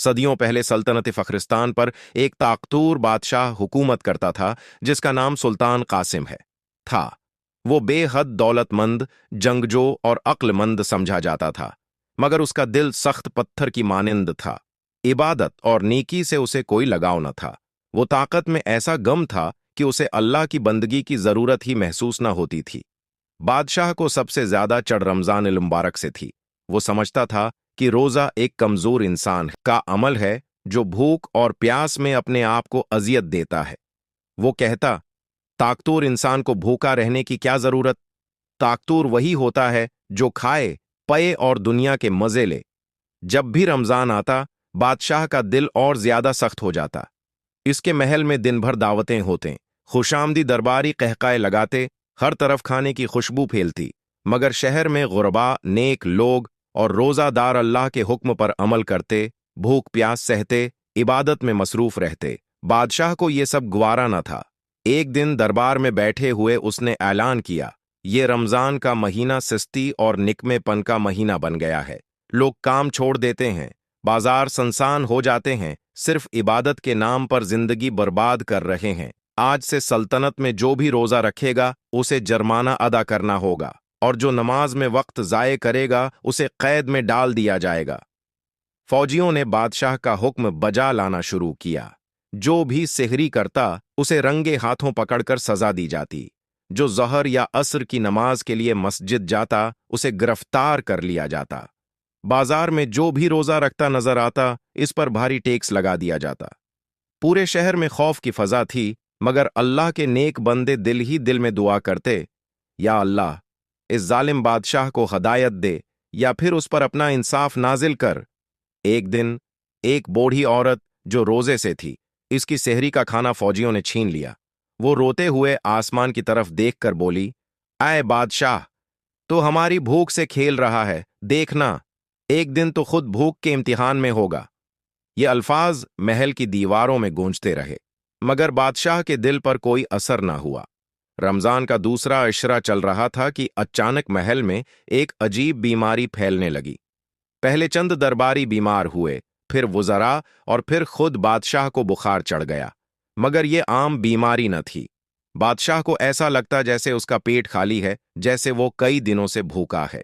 सदियों पहले सल्तनत फ़खरिस्तान पर एक ताकतूर बादशाह हुकूमत करता था जिसका नाम सुल्तान कासिम है था। वो बेहद दौलतमंद, जंगजो और अक्लमंद समझा जाता था, मगर उसका दिल सख्त पत्थर की मानिंद था। इबादत और नेकी से उसे कोई लगाव न था। वो ताकत में ऐसा गम था कि उसे अल्लाह की बंदगी की जरूरत ही महसूस न होती थी। बादशाह को सबसे ज्यादा चढ़ रमजान मुबारक से थी। वो समझता था कि रोजा एक कमजोर इंसान का अमल है जो भूख और प्यास में अपने आप को अजियत देता है। वो कहता, ताकतूर इंसान को भूखा रहने की क्या जरूरत? ताकतूर वही होता है जो खाए, पए और दुनिया के मजे ले। जब भी रमजान आता, बादशाह का दिल और ज्यादा सख्त हो जाता। इसके महल में दिन भर दावतें होते, खुशामदी दरबारी कहकाए लगाते, हर तरफ खाने की खुशबू फैलती, मगर शहर में गुरबा, नेक लोग और रोजादार अल्लाह के हुक्म पर अमल करते, भूख प्यास सहते, इबादत में मसरूफ रहते। बादशाह को ये सब ग्वारा न था। एक दिन दरबार में बैठे हुए उसने ऐलान किया, ये रमजान का महीना सिस्ती और निकमेपन का महीना बन गया है। लोग काम छोड़ देते हैं, बाजार सनसान हो जाते हैं, सिर्फ इबादत के नाम पर जिंदगी बर्बाद कर रहे हैं। आज से सल्तनत में जो भी रोजा रखेगा उसे जुर्माना अदा करना होगा, और जो नमाज में वक्त जाये करेगा उसे कैद में डाल दिया जाएगा। फौजियों ने बादशाह का हुक्म बजा लाना शुरू किया। जो भी सेहरी करता उसे रंगे हाथों पकड़कर सजा दी जाती। जो ज़हर या असर की नमाज के लिए मस्जिद जाता उसे गिरफ्तार कर लिया जाता। बाजार में जो भी रोजा रखता नजर आता, इस पर भारी टैक्स लगा दिया जाता। पूरे शहर में खौफ की फजा थी, मगर अल्लाह के नेक बंदे दिल ही दिल में दुआ करते, या अल्लाह, इस जालिम बादशाह को हदायत दे या फिर उस पर अपना इंसाफ नाजिल कर। एक दिन एक बूढ़ी औरत जो रोजे से थी, इसकी सेहरी का खाना फौजियों ने छीन लिया। वो रोते हुए आसमान की तरफ देखकर बोली, आए बादशाह, तो हमारी भूख से खेल रहा है, देखना, एक दिन तो खुद भूख के इम्तिहान में होगा। ये अल्फाज महल की दीवारों में गूंजते रहे, मगर बादशाह के दिल पर कोई असर ना हुआ। रमजान का दूसरा इशरा चल रहा था कि अचानक महल में एक अजीब बीमारी फैलने लगी। पहले चंद दरबारी बीमार हुए, फिर वुज़रा और फिर खुद बादशाह को बुखार चढ़ गया। मगर ये आम बीमारी न थी। बादशाह को ऐसा लगता जैसे उसका पेट खाली है, जैसे वो कई दिनों से भूखा है।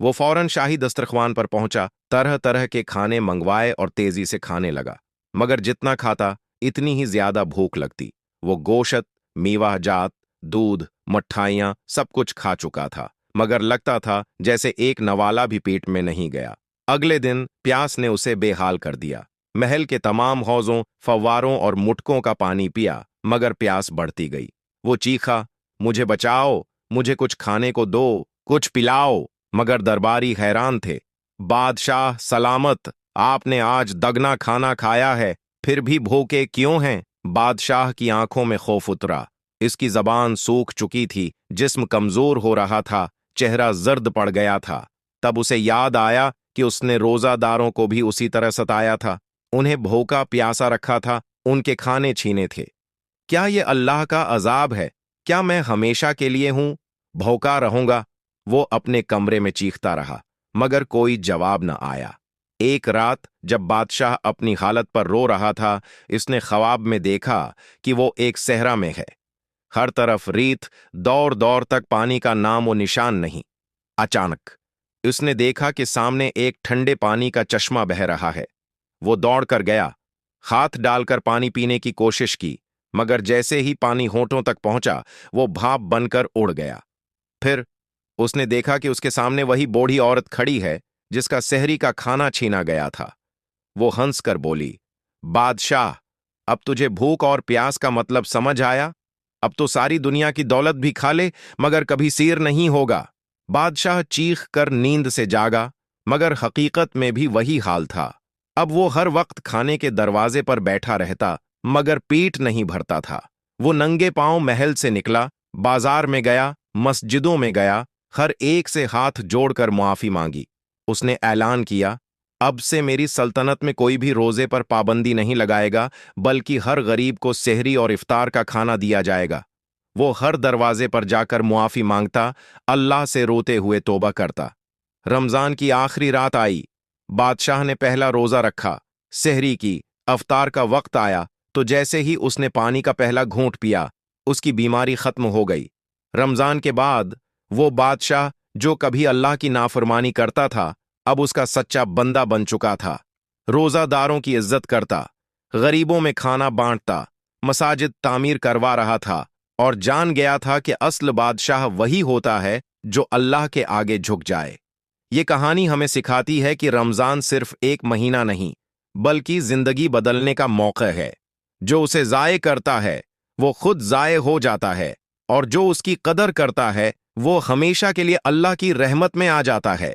वो फौरन शाही दस्तरख्वान पर पहुंचा, तरह तरह के खाने मंगवाए और तेजी से खाने लगा। मगर जितना खाता इतनी ही ज्यादा भूख लगती। वो गोशत, मीवा जात, दूध, मट्ठाइयाँ सब कुछ खा चुका था, मगर लगता था जैसे एक नवाला भी पेट में नहीं गया। अगले दिन प्यास ने उसे बेहाल कर दिया। महल के तमाम हौजों, फव्वारों और मुटकों का पानी पिया, मगर प्यास बढ़ती गई। वो चीखा, मुझे बचाओ, मुझे कुछ खाने को दो, कुछ पिलाओ। मगर दरबारी हैरान थे। बादशाह सलामत, आपने आज दगना खाना खाया है, फिर भी भूखे क्यों हैं? बादशाह की आंखों में खौफ उतरा। इसकी जबान सूख चुकी थी, जिस्म कमजोर हो रहा था, चेहरा जर्द पड़ गया था। तब उसे याद आया कि उसने रोजादारों को भी उसी तरह सताया था, उन्हें भूखा प्यासा रखा था, उनके खाने छीने थे। क्या ये अल्लाह का अजाब है? क्या मैं हमेशा के लिए हूं भूखा रहूंगा? वो अपने कमरे में चीखता रहा, मगर कोई जवाब न आया। एक रात जब बादशाह अपनी हालत पर रो रहा था, इसने ख्वाब में देखा कि वो एक सहरा में है। हर तरफ रेत, दौर दौर तक पानी का नाम व निशान नहीं। अचानक उसने देखा कि सामने एक ठंडे पानी का चश्मा बह रहा है। वो दौड़ कर गया, हाथ डालकर पानी पीने की कोशिश की, मगर जैसे ही पानी होंठों तक पहुंचा, वो भाप बनकर उड़ गया। फिर उसने देखा कि उसके सामने वही बूढ़ी औरत खड़ी है जिसका सेहरी का खाना छीना गया था। वो हंसकर बोली, बादशाह, अब तुझे भूख और प्यास का मतलब समझ आया? अब तो सारी दुनिया की दौलत भी खा ले, मगर कभी सिर नहीं होगा। बादशाह चीख कर नींद से जागा, मगर हकीकत में भी वही हाल था। अब वो हर वक्त खाने के दरवाजे पर बैठा रहता, मगर पेट नहीं भरता था। वो नंगे पांव महल से निकला, बाजार में गया, मस्जिदों में गया, हर एक से हाथ जोड़कर मुआफी मांगी। उसने ऐलान किया, अब से मेरी सल्तनत में कोई भी रोजे पर पाबंदी नहीं लगाएगा, बल्कि हर गरीब को सेहरी और इफ्तार का खाना दिया जाएगा। वो हर दरवाजे पर जाकर मुआफी मांगता, अल्लाह से रोते हुए तौबा करता। रमजान की आखिरी रात आई। बादशाह ने पहला रोजा रखा। सहरी की अवतार का वक्त आया तो जैसे ही उसने पानी का पहला घूंट पिया, उसकी बीमारी खत्म हो गई। रमजान के बाद वो बादशाह जो कभी अल्लाह की नाफरमानी करता था, अब उसका सच्चा बंदा बन चुका था। रोजादारों की इज्जत करता, गरीबों में खाना बांटता, मसाजिद तामीर करवा रहा था और जान गया था कि असल बादशाह वही होता है जो अल्लाह के आगे झुक जाए। ये कहानी हमें सिखाती है कि रमजान सिर्फ एक महीना नहीं, बल्कि जिंदगी बदलने का मौका है। जो उसे जाये करता है वो खुद जाये हो जाता है, और जो उसकी कदर करता है वो हमेशा के लिए अल्लाह की रहमत में आ जाता है।